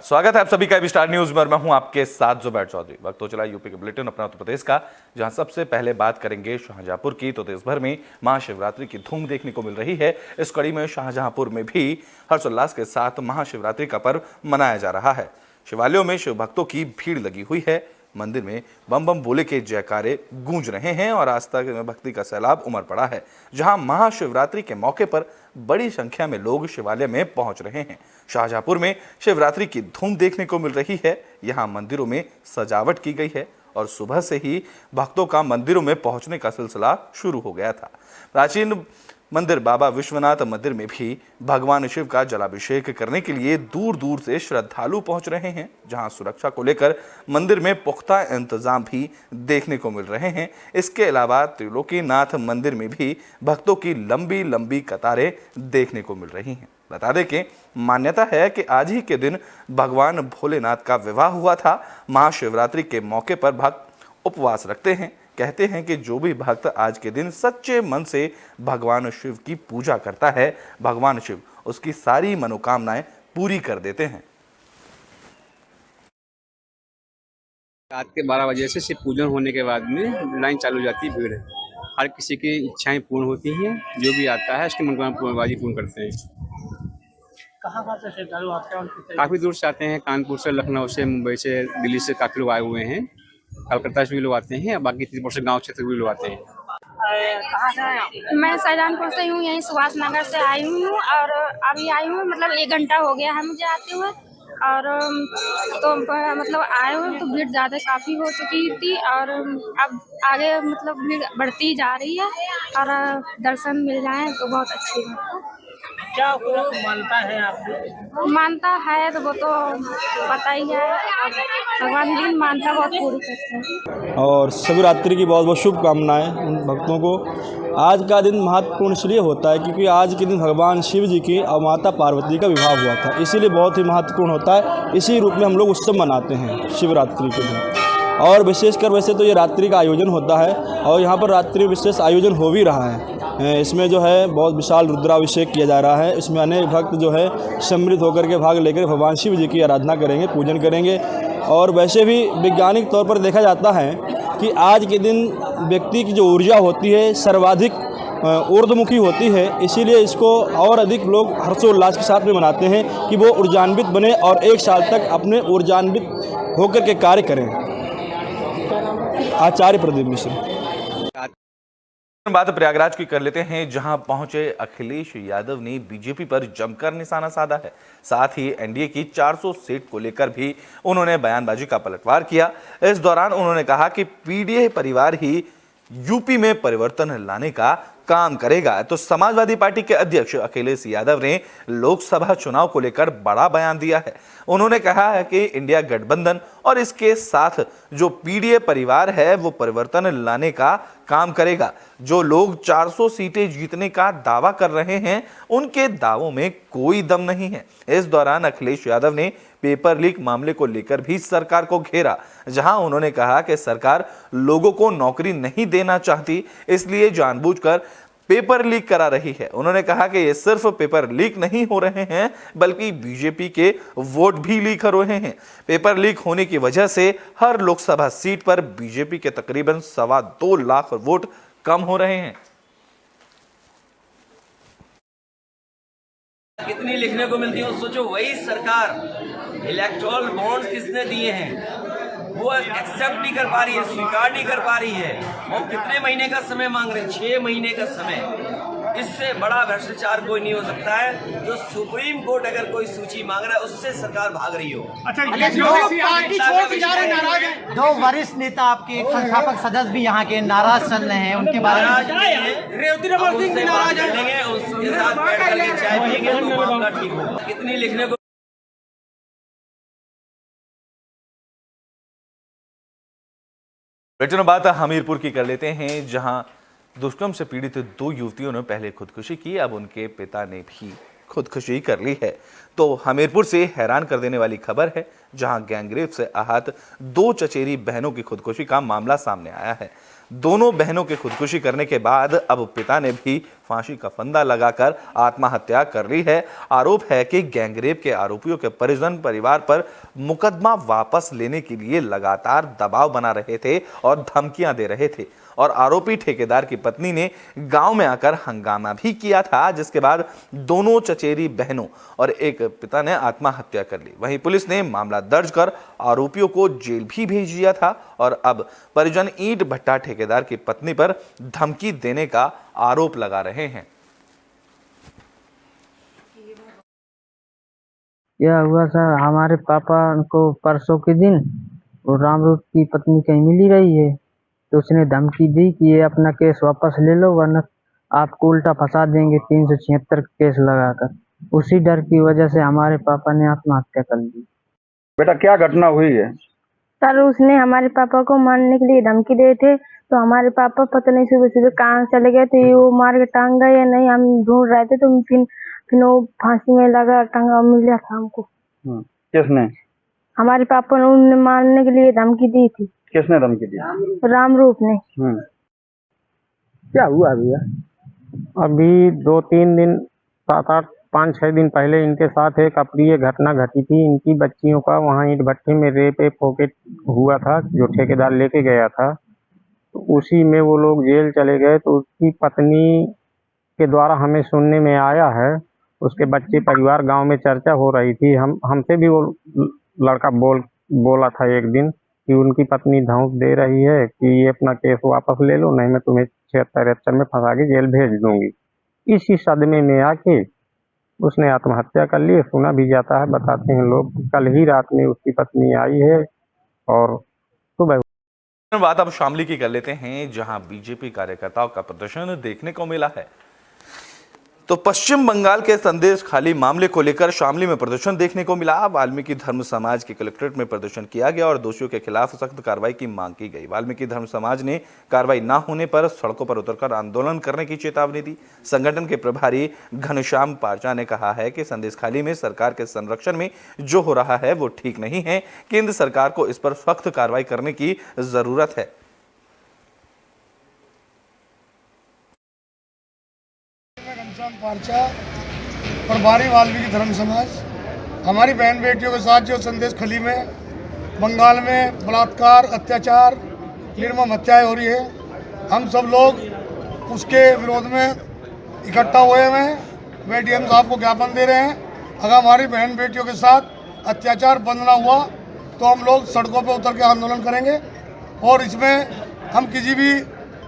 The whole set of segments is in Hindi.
स्वागत है आप सभी का स्टार न्यूज में। मैं हूं आपके साथ जुबैर चौधरी। वक्त हो चला यूपी के बुलेटिन अपना उत्तर प्रदेश का, जहां सबसे पहले बात करेंगे शाहजहांपुर की। तो देश भर में महाशिवरात्रि की धूम देखने को मिल रही है। इस कड़ी में शाहजहांपुर में भी हर्षोल्लास के साथ महाशिवरात्रि का पर्व मनाया जा रहा है। शिवालयों में शिव भक्तों की भीड़ लगी हुई है। मंदिर में बम बम बोले के जयकारे गूंज रहे हैं और आस्था में भक्ति का सैलाब उमड़ पड़ा है। जहां महाशिवरात्रि के मौके पर बड़ी संख्या में लोग शिवालय में पहुंच रहे हैं। शाहजहांपुर में शिवरात्रि की धूम देखने को मिल रही है। यहां मंदिरों में सजावट की गई है और सुबह से ही भक्तों का मंदिरों में पहुंचने का सिलसिला शुरू हो गया था। प्राचीन मंदिर बाबा विश्वनाथ मंदिर में भी भगवान शिव का जलाभिषेक करने के लिए दूर दूर से श्रद्धालु पहुंच रहे हैं। जहां सुरक्षा को लेकर मंदिर में पुख्ता इंतजाम भी देखने को मिल रहे हैं। इसके अलावा त्रिलोकीनाथ मंदिर में भी भक्तों की लंबी लंबी कतारें देखने को मिल रही हैं। बता दें कि मान्यता है कि आज ही के दिन भगवान भोलेनाथ का विवाह हुआ था। महाशिवरात्रि के मौके पर भक्त उपवास रखते हैं। कहते हैं कि जो भी भक्त आज के दिन सच्चे मन से भगवान शिव की पूजा करता है, भगवान शिव उसकी सारी मनोकामनाएं पूरी कर देते हैं। रात के 12 बजे से शिव पूजन होने के बाद में लाइन चालू हो जाती है, भीड़ है। हर किसी की इच्छाएं पूर्ण होती हैं, जो भी आता है उसकी मनोकामना पूर्ण करते हैं। कहाँ से श्रद्धालु आते हैं? काफ़ी दूर से आते हैं, कानपुर से, लखनऊ से, मुंबई से, दिल्ली से काफ़ी लोग आए हुए हैं। कलकत्ता से भी लोग आते हैं, बाकी त्रिपुरा से गाँव क्षेत्र भी लोग आते हैं। कहाँ से आए? मैं शाहजहांपुर से हूँ, यहीं सुभाष नगर से आई हूँ और अभी आई हूँ, मतलब 1 घंटा हो गया है मुझे आते हुए। और तो मतलब आए हुए तो भीड़ ज़्यादा काफ़ी हो चुकी थी और अब आगे मतलब भीड़ बढ़ती जा रही है और दर्शन मिल जाए तो बहुत अच्छी बात है। क्या कोई मानता है आपको? मानता है तो वो तो पता ही है, भगवान जी मानता बहुत पूरी करते हैं। और शिवरात्रि की बहुत बहुत शुभकामनाएं उन भक्तों को। आज का दिन महत्वपूर्ण इसलिए होता है क्योंकि आज के दिन भगवान शिव जी की और माता पार्वती का विवाह हुआ था, इसीलिए बहुत ही महत्वपूर्ण होता है। इसी रूप में हम लोग उत्सव मनाते हैं शिवरात्रि के दिन। और विशेषकर वैसे तो ये रात्रि का आयोजन होता है और यहाँ पर रात्रि विशेष आयोजन हो भी रहा है। इसमें जो है बहुत विशाल रुद्राभिषेक किया जा रहा है। इसमें अनेक भक्त जो है सम्मिलित होकर के भाग लेकर भगवान शिव जी की आराधना करेंगे, पूजन करेंगे। और वैसे भी वैज्ञानिक तौर पर देखा जाता है कि आज के दिन व्यक्ति की जो ऊर्जा होती है सर्वाधिक ऊर्ध्वमुखी होती है, इसीलिए इसको और अधिक लोग हर्षोल्लास के साथ में मनाते हैं कि वो ऊर्जान्वित बने और 1 साल तक अपने ऊर्जान्वित होकर के कार्य करें। आचार्य प्रदीप मिश्र। बात प्रयागराज की कर लेते हैं, जहां पहुंचे अखिलेश यादव ने बीजेपी पर जमकर निशाना साधा है। साथ ही एनडीए की 400 सीट को लेकर भी उन्होंने बयानबाजी का पलटवार किया। इस दौरान उन्होंने कहा कि पीडीए परिवार ही यूपी में परिवर्तन लाने का काम करेगा। तो समाजवादी पार्टी के अध्यक्ष अखिलेश यादव ने लोकसभा चुनाव को लेकर बड़ा बयान दिया है। उन्होंने कहा है कि इंडिया गठबंधन और इसके साथ जो पीडीए परिवार है वो परिवर्तन लाने का काम करेगा। जो लोग 400 सीटें जीतने का दावा कर रहे हैं उनके दावों में कोई दम नहीं है। इस दौरान अखिलेश यादव ने पेपर लीक मामले को लेकर भी सरकार को घेरा, जहां उन्होंने कहा कि सरकार लोगों को नौकरी नहीं देना चाहती, इसलिए जानबूझकर पेपर लीक करा रही है। उन्होंने कहा कि ये सिर्फ पेपर लीक नहीं हो रहे हैं बल्कि बीजेपी के वोट भी लीक हो रहे हैं। पेपर लीक होने की वजह से हर लोकसभा सीट पर बीजेपी के तकरीबन 2.25 लाख वोट कम हो रहे हैं। कितनी लिखने को मिलती है सोचो। वही सरकार इलेक्टोरल बॉन्ड्स किसने दिए हैं वो एक्सेप्ट नहीं कर पा रही है, स्वीकार नहीं कर पा रही है। और कितने महीने का समय मांग रहे हैं? 6 महीने का समय। इससे बड़ा भ्रष्टाचार कोई नहीं हो सकता है। जो सुप्रीम कोर्ट अगर कोई सूची मांग रहा है उससे सरकार भाग रही हो। अच्छा, पार्टी छोड़ के जा रहे हैं, नाराज हैं। 2 वरिष्ठ नेता आपके संस्थापक सदस्य भी यहाँ के नाराज चल रहे हैं, उनके बारे में उसके साथ बैठ करके चाय पिएंगे तो मामला ठीक होगा। कितनी लिखने को बेटन बात हमीरपुर की कर लेते हैं, जहां दुष्कर्म से पीड़ित 2 युवतियों ने पहले खुदकुशी की, अब उनके पिता ने भी खुदकुशी कर ली है। तो हमीरपुर से हैरान कर देने वाली खबर है, जहां गैंगरेप से आहत 2 चचेरी बहनों की खुदकुशी का मामला सामने आया है। दोनों बहनों के खुदकुशी करने के बाद अब पिता ने भी फांसी का फंदा लगाकर आत्महत्या कर ली है। आरोप है कि गैंगरेप के आरोपियों के परिजन परिवार पर मुकदमा वापस लेने के लिए लगातार दबाव बना रहे थे और धमकियां दे रहे थे, और आरोपी ठेकेदार की पत्नी ने गांव में आकर हंगामा भी किया था, जिसके बाद दोनों चचेरी बहनों और एक पिता ने आत्महत्या कर ली। वहीं पुलिस ने मामला दर्ज कर आरोपियों को जेल भी भेज दिया था और अब परिजन ईंट भट्टा ठेकेदार की पत्नी पर धमकी देने का आरोप लगा रहे हैं। क्या हुआ सर, हमारे पापा को परसों के दिन वो रामरूप की पत्नी कहीं मिली रही है, तो उसने धमकी दी कि ये अपना केस वापस ले लो वरना आपको उल्टा फंसा देंगे 376 केस लगाकर। उसी डर की वजह से हमारे पापा ने आत्महत्या कर ली। बेटा क्या घटना हुई है? सर उसने हमारे पापा को मारने के लिए धमकी दिए थे, तो हमारे पापा पता नहीं सुबह सुबह कहाँ चले गए थे, वो मार के टांग गए या नहीं, हम ढूंढ रहे थे। तो फिर वो फांसी में लगा टांगा मिला था हमको। किसने? हमारे पापा ने उन्हें मारने के लिए धमकी दी थी। किसने धमकी दी? रामरूप ने। क्या हुआ भैया? अभी 2-3 दिन 7-8 5-6 दिन पहले इनके साथ एक अप्रिय घटना घटी थी। इनकी बच्चियों का वहाँ ईंट भट्टे में रेप पॉकेट हुआ था, जो ठेकेदार लेके गया था। तो उसी में वो लोग जेल चले गए। तो उसकी पत्नी के द्वारा हमें सुनने में आया है, उसके बच्चे परिवार गांव में चर्चा हो रही थी। हमसे भी वो लड़का बोला था एक दिन कि उनकी पत्नी धमक दे रही है कि ये अपना केस वापस ले लो, नहीं मैं तुम्हें 76 में फंसा के जेल भेज दूंगी। इसी सदमे में आके उसने आत्महत्या कर ली। सुना भी जाता है, बताते हैं लोग, कल ही रात में उसकी पत्नी आई है और सुबह। बात अब शामली की कर लेते हैं, जहां बीजेपी कार्यकर्ताओं का प्रदर्शन देखने को मिला है। तो पश्चिम बंगाल के संदेश खाली मामले को लेकर शामली में प्रदर्शन देखने को मिला। वाल्मीकि धर्म समाज के कलेक्ट्रेट में प्रदर्शन किया गया और दोषियों के खिलाफ सख्त कार्रवाई की मांग की गई। वाल्मीकि धर्म समाज ने कार्रवाई न होने पर सड़कों पर उतरकर आंदोलन करने की चेतावनी दी। संगठन के प्रभारी घनश्याम पारचा ने कहा है कि संदेश खाली में सरकार के संरक्षण में जो हो रहा है वो ठीक नहीं है। केंद्र सरकार को इस पर सख्त कार्रवाई करने की जरूरत है। पारचा, प्रभारी वाल्मीकि धर्म समाज, हमारी बहन बेटियों के साथ जो संदेश खली में बंगाल में बलात्कार, अत्याचार, निर्मम हत्याएं हो रही है, हम सब लोग उसके विरोध में इकट्ठा हुए हैं। वे डीएम साहब को ज्ञापन दे रहे हैं। अगर हमारी बहन बेटियों के साथ अत्याचार बंद ना हुआ तो हम लोग सड़कों पर उतर के आंदोलन करेंगे और इसमें हम किसी भी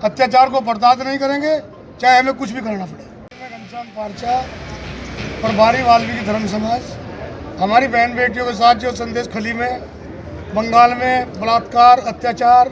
अत्याचार को बर्दाश्त नहीं करेंगे, चाहे हमें कुछ भी करना पड़े। घनश्याम पारचा, प्रभारी वाल्मीकि धर्म समाज, हमारी बहन बेटियों के साथ जो संदेश खली में बंगाल में बलात्कार, अत्याचार,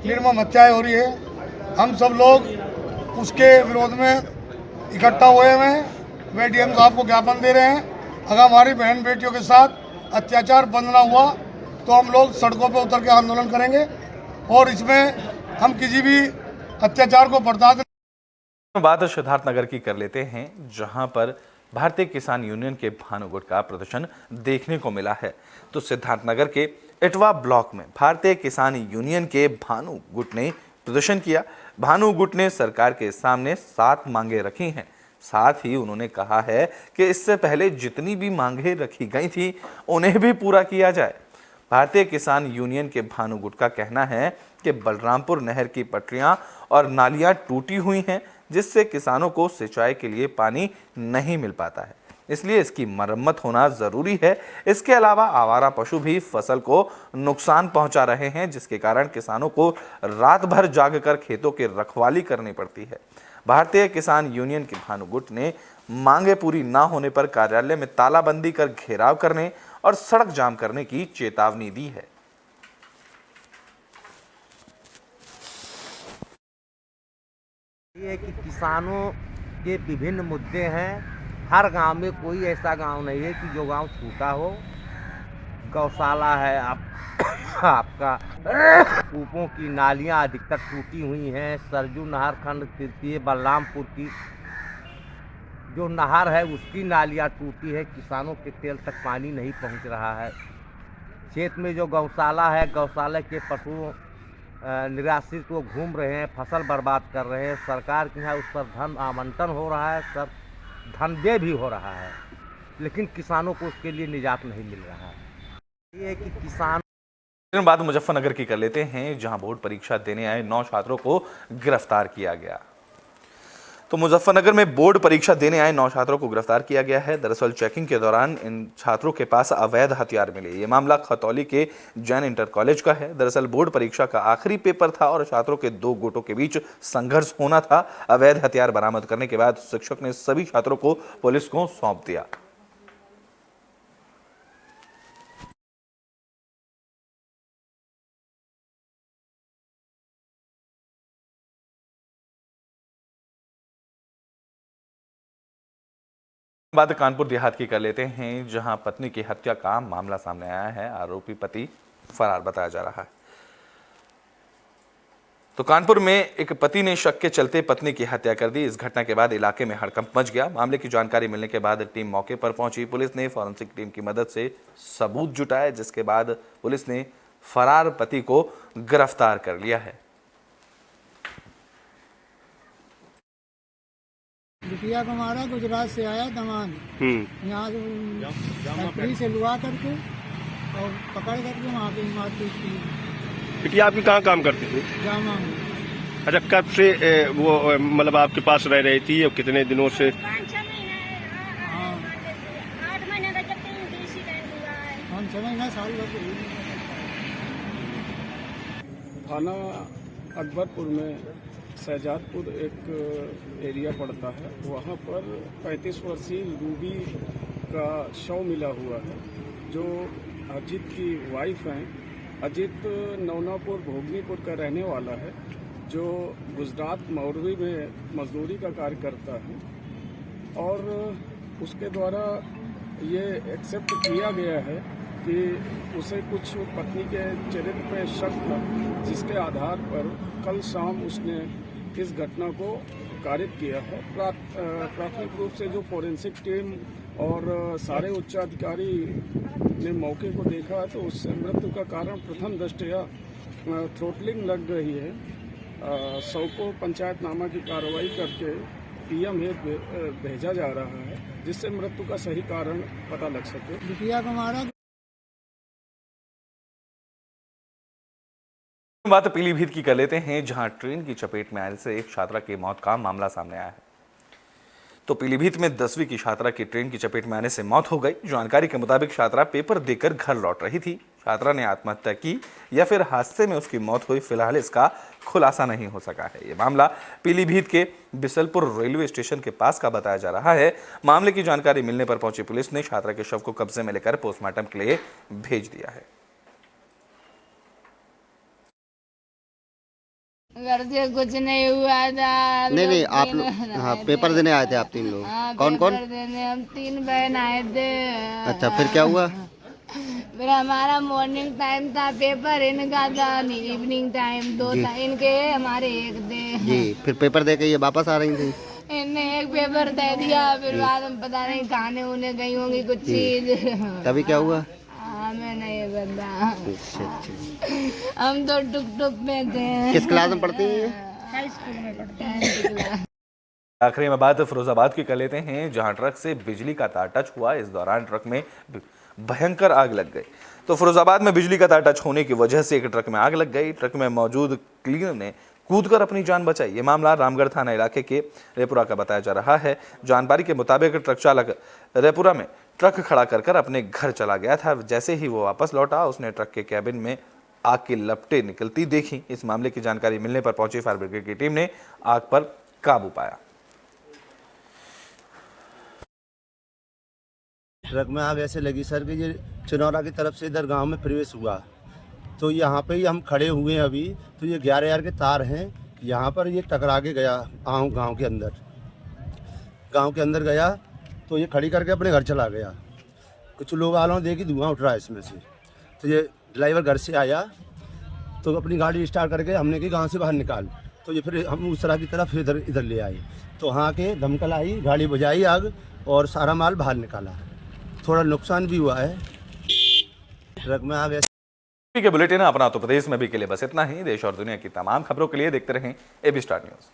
निर्मम हत्याएं हो रही है, हम सब लोग उसके विरोध में इकट्ठा हुए हैं। वे डीएम साहब को ज्ञापन दे रहे हैं। अगर हमारी बहन बेटियों के साथ अत्याचार बंद ना हुआ तो हम लोग सड़कों पर उतर के आंदोलन करेंगे और इसमें हम किसी भी अत्याचार को बर्दाश्त। बात सिद्धार्थनगर की कर लेते हैं, जहां पर भारतीय किसान यूनियन के भानु गुट का प्रदर्शन देखने को मिला है। तो सिद्धार्थनगर के इटवा ब्लॉक में भारतीय किसान यूनियन के भानु गुट ने प्रदर्शन किया। भानु गुट ने सरकार के सामने 7 मांगे रखी हैं। साथ ही उन्होंने कहा है कि इससे पहले जितनी भी मांगे रखी गई थी उन्हें भी पूरा किया जाए। भारतीय किसान यूनियन के भानु गुट का कहना है कि बलरामपुर नहर की पटरियां और नालियां टूटी हुई हैं, जिससे किसानों को सिंचाई के लिए पानी नहीं मिल पाता है, इसलिए इसकी मरम्मत होना जरूरी है। इसके अलावा आवारा पशु भी फसल को नुकसान पहुंचा रहे हैं, जिसके कारण किसानों को रात भर जागकर खेतों की रखवाली करनी पड़ती है। भारतीय किसान यूनियन के भानु गुट ने मांगे पूरी न होने पर कार्यालय में तालाबंदी कर घेराव करने और सड़क जाम करने की चेतावनी दी है। ये कि किसानों के विभिन्न मुद्दे हैं। हर गांव में कोई ऐसा गांव नहीं है कि जो गांव छूटा हो। गौशाला है आपका कूपों की नालियां अधिकतर टूटी हुई हैं। सरजू नहर खंड तृतीय बलरामपुर की जो नहर है उसकी नालियाँ टूटी है, किसानों के तेल तक पानी नहीं पहुंच रहा है। खेत में जो गौशाला है, गौशाला के पशु निराश्रित वो घूम रहे हैं, फसल बर्बाद कर रहे हैं। सरकार के यहाँ उस पर धन आवंटन हो रहा है, सब धनदेय भी हो रहा है, लेकिन किसानों को उसके लिए निजात नहीं मिल रहा है। ये कि किसान बात मुजफ्फरनगर की कर लेते हैं, जहां बोर्ड परीक्षा देने आए 9 छात्रों को गिरफ्तार किया गया। तो मुजफ्फरनगर में बोर्ड परीक्षा देने आए 9 छात्रों को गिरफ्तार किया गया है। दरअसल चेकिंग के दौरान इन छात्रों के पास अवैध हथियार मिले। ये मामला खतौली के जैन इंटर कॉलेज का है। दरअसल बोर्ड परीक्षा का आखिरी पेपर था और छात्रों के 2 गुटों के बीच संघर्ष होना था। अवैध हथियार बरामद करने के बाद शिक्षक ने सभी छात्रों को पुलिस को सौंप दिया। बात कानपुर देहात की कर लेते हैं, जहां पत्नी की हत्या का मामला सामने आया है। आरोपी पति फरार बताया जा रहा है। तो कानपुर में एक पति ने शक के चलते पत्नी की हत्या कर दी। इस घटना के बाद इलाके में हड़कंप मच गया। मामले की जानकारी मिलने के बाद टीम मौके पर पहुंची। पुलिस ने फॉरेंसिक टीम की मदद से सबूत जुटाए, जिसके बाद पुलिस ने फरार पति को गिरफ्तार कर लिया है। बिटिया को मारा, गुजरात से आया दमान, यहाँ से फैक्ट्री से लुआ करके और पकड़ करके वहाँ पे मारपीट की। बिटिया आपकी कहाँ काम करती थी? जामा में। अच्छा, कब से वो मतलब आपके पास रह रही थी और कितने दिनों से? 5-6 महीना साल भर। थाना अकबरपुर में शहजादपुर एक एरिया पड़ता है, वहाँ पर 35 वर्षीय रूबी का शव मिला हुआ है, जो अजीत की वाइफ हैं। अजीत नौनापुर भोगनीपुर का रहने वाला है, जो गुजरात मौरवी में मजदूरी का कार्य करता है, और उसके द्वारा ये एक्सेप्ट किया गया है कि उसे कुछ पत्नी के चरित्र पे शक था, जिसके आधार पर कल शाम उसने इस घटना को कारित किया है। प्राथमिक रूप से जो फॉरेंसिक टीम और सारे उच्चाधिकारी ने मौके को देखा तो उससे मृत्यु का कारण प्रथम दृष्टया थ्रोटलिंग लग रही है। शव को पंचायतनामा की कार्रवाई करके पीएम हेतु भेजा जा रहा है, जिससे मृत्यु का सही कारण पता लग सके। बिटिया को मारा। बात पीलीभीत की कर लेते हैं, जहां ट्रेन की चपेट में आने से एक छात्रा की मौत का मामला सामने आया है। तो पीलीभीत में 10वीं की छात्रा की ट्रेन की चपेट में आने से मौत हो गई। जानकारी के मुताबिक छात्रा पेपर देकर घर लौट रही थी। छात्रा ने आत्महत्या की या फिर हादसे में उसकी मौत हुई, फिलहाल इसका खुलासा नहीं हो सका है। ये मामला पीलीभीत के बिसलपुर रेलवे स्टेशन के पास का बताया जा रहा है। मामले की जानकारी मिलने पर पहुंची पुलिस ने छात्रा के शव को कब्जे में लेकर पोस्टमार्टम के लिए भेज दिया है। घर से कुछ नहीं हुआ था। नहीं आप लोग हाँ पेपर देने आए थे आप 3 लोग? कौन कौन? देने हम 3 बहन आए थे। अच्छा, फिर क्या हुआ? फिर हमारा मॉर्निंग टाइम था, पेपर इनका था इवनिंग टाइम, 2 था इनके, हमारे 1 थे जी। फिर पेपर दे के ये वापस आ रही थी? इनने 1 पेपर दे दिया, फिर बाद में पता नहीं खाने उन्हें गई होंगी कुछ चीज। तभी क्या हुआ? हमें नहीं पता। हम तो टुक में थे। किस क्लास में पढ़ती है? हाई स्कूल में पढ़ते हैं। आखिरी में बात फिरोजाबाद की कर लेते हैं, जहां ट्रक से बिजली का तार टच हुआ। इस दौरान ट्रक में भयंकर आग लग गई। तो फिरोजाबाद में बिजली का तार टच होने की वजह से एक ट्रक में आग लग गई। ट्रक में मौजूद क्लीनर ने कूदकर अपनी जान बचाई। ये मामला रामगढ़ थाना इलाके के रेपुरा का बताया जा रहा है। जानकारी के मुताबिक ट्रक चालक रेपुरा में ट्रक खड़ा कर अपने घर चला गया था। जैसे ही वो वापस लौटा, उसने ट्रक के कैबिन में आग की लपटें निकलती देखी। इस मामले की जानकारी मिलने पर पहुंची फायर ब्रिगेड की टीम ने आग पर काबू पाया। ट्रक में आग ऐसे लगी सर कि ये चिनौरा की तरफ से इधर गांव में प्रवेश हुआ। तो यहाँ पे ही हम खड़े हुए हैं अभी। तो ये 11 के तार हैं, यहाँ पर ये टकरा के गया गांव के अंदर गया। तो ये खड़ी करके अपने घर चला गया। कुछ लोग आलों ने देखी धुआं उठ रहा है इसमें से। तो ये ड्राइवर घर से आया तो अपनी गाड़ी स्टार्ट करके हमने की गांव से बाहर निकाल। तो ये फिर हम उसरा की तरफ इधर ले आए, तो वहाँ के दमकल आई, गाड़ी बुझाई आग और सारा माल बाहर निकाला। थोड़ा नुकसान भी हुआ है, ट्रक में आग। के बुलेटिन अपना उत्तर प्रदेश में भी के लिए बस इतना ही। देश और दुनिया की तमाम खबरों के लिए देखते रहें एबी स्टार न्यूज़।